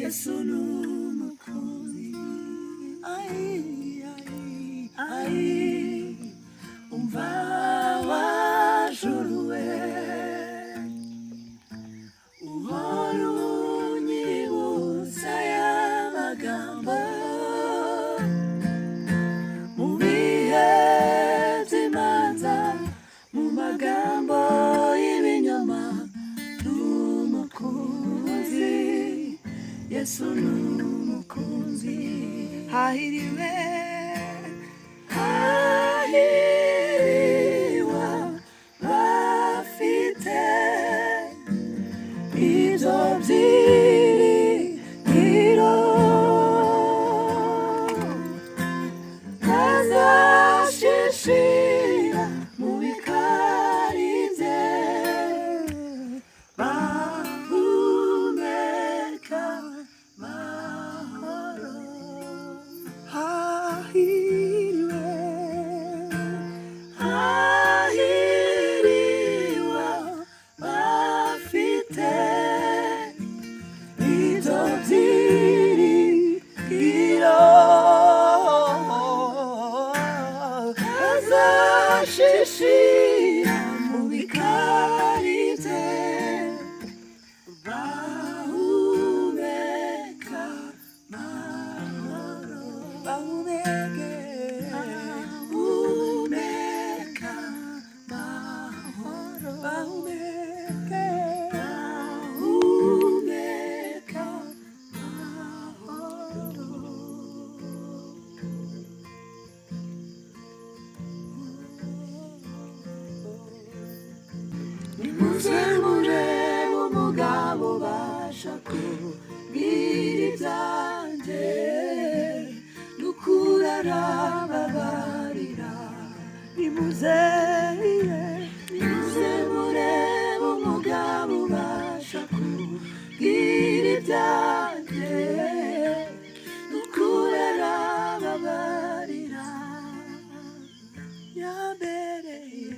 Yesu n'umukunzi. Umva wajuruwe uhora unyibutsa ya magambo mu bihe by'imanza, mu magambo y'ibinyoma. N'umukunzi, Yesu n'umukunzi. Hahiriwe bafite ibyo byiringiro, bazashishira mu bikari bye, bahumeka mahoro. Hahiriwe bafite ibyo byiringiro, bazashishira mu bikari bye, bahumeka mahoro. Bahumeka mahoro. Bahumeka mahoro. Nimuze murebe umugabo ubasha kubwira ibyanjye, n'ukuri arababarira. Nimuze murebe umugabo ubasha kubwira ibyanjye, n'ukuri arababarira. Yambereye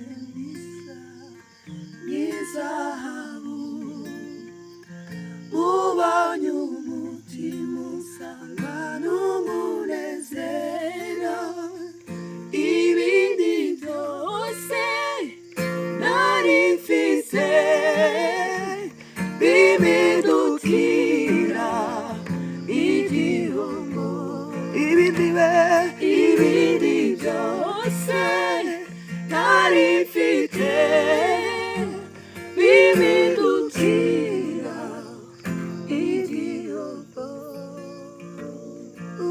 nk'izahabu, ubonye umutima usanga n'umunezero. Ibindi byose nari mfise bimidukira igihombo. Ibindi byose nari mfite bimidukira igihombo.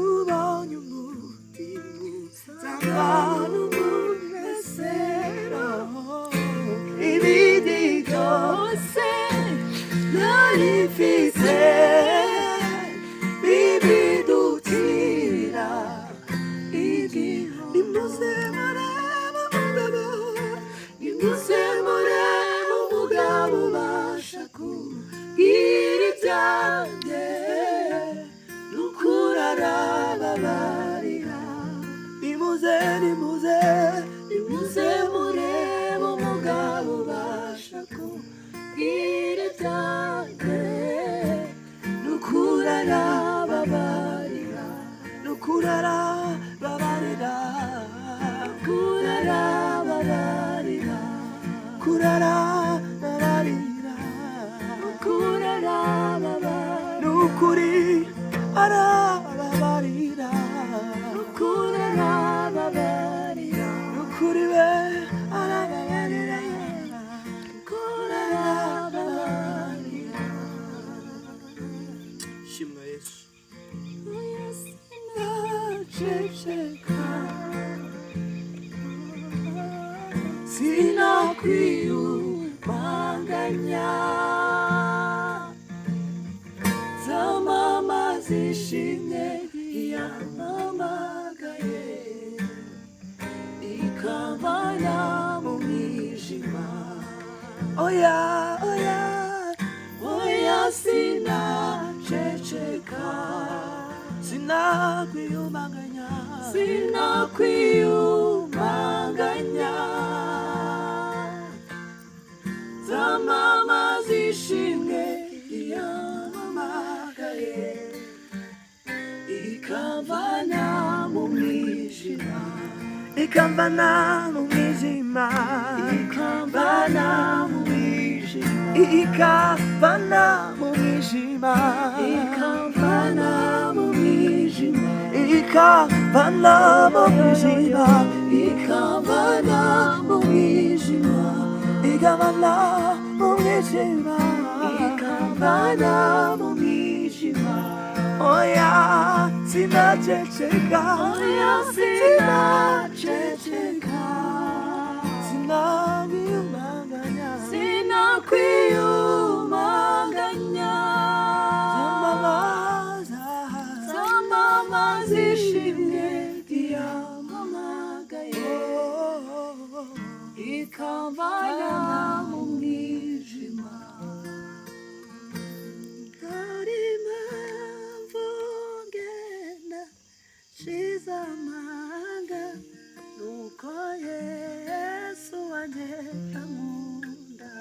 Ubonye umutima usanga n'umunezero. Ibindi byose nari mfise bimidukira igihombo. Nimuze murebe umugabo, nimuze murebe umugabo ubasha kubwira ibyanjye, n'ukuri arababarira. Nimuze murebe umugabo ubasha kubwira ibyanjye, n'ukuri arababarira. N'ukuri arababarira. N'ukuri arababarira. N'ukuri arababarira. N'ukuri arababarira. N'ukuri arababarira. N'ukuri arababarira. N'ukuri we arababarira. N'ukuri arababarira. Shimwa Yesu. Sinaceceka, sinakwiyumanganya, zamamaza ishimwe yampamagaye, ikavana mu mwijima. Oya sinaceceka, sinakwiyumanganya, zamamaza ishimwe yampamagaye, ikamvana mu mwijima, ikamvana mu mwijima, ikamvana mu mwijima, ikamvana mu mwijima, ikamvana mu mwijima, ikamvana mu mwijima, ikamvana mu mwijima, ikamvana mu mwijima. Oya sinachecheka, oya sinachecheka, sinakwiyumanganya, sinakwiyumanganya, zamamaza, zamamaza ishimwe ryamamagaye, ikamvana mu mwijima. Shize amanga nuko Yesu wanjye ankunda,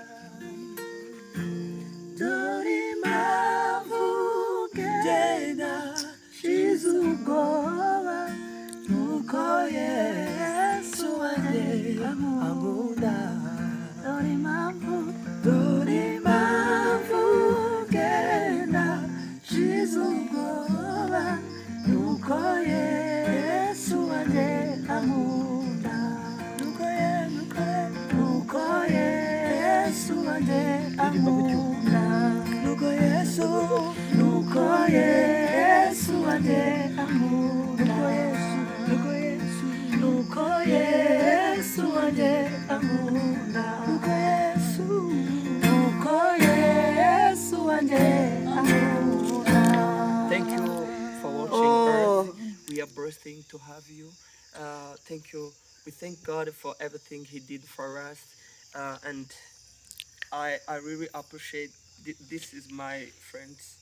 dore impamvu ngenda shize ubwoba nuko Yesu wanjye ankunda, dore impamvu ngenda shize ubwoba nuko Yesu wanjye ankunda, nuko Yesu wanjye ankunda, nuko Yesu wanjye ankunda, nuko Yesu wanjye ankunda, nuko Yesu wanjye ankunda. Thank you for watching Earth. We are bursting to have you. Thank you. We thank God for everything He did for us, and I really appreciate. This is my friends.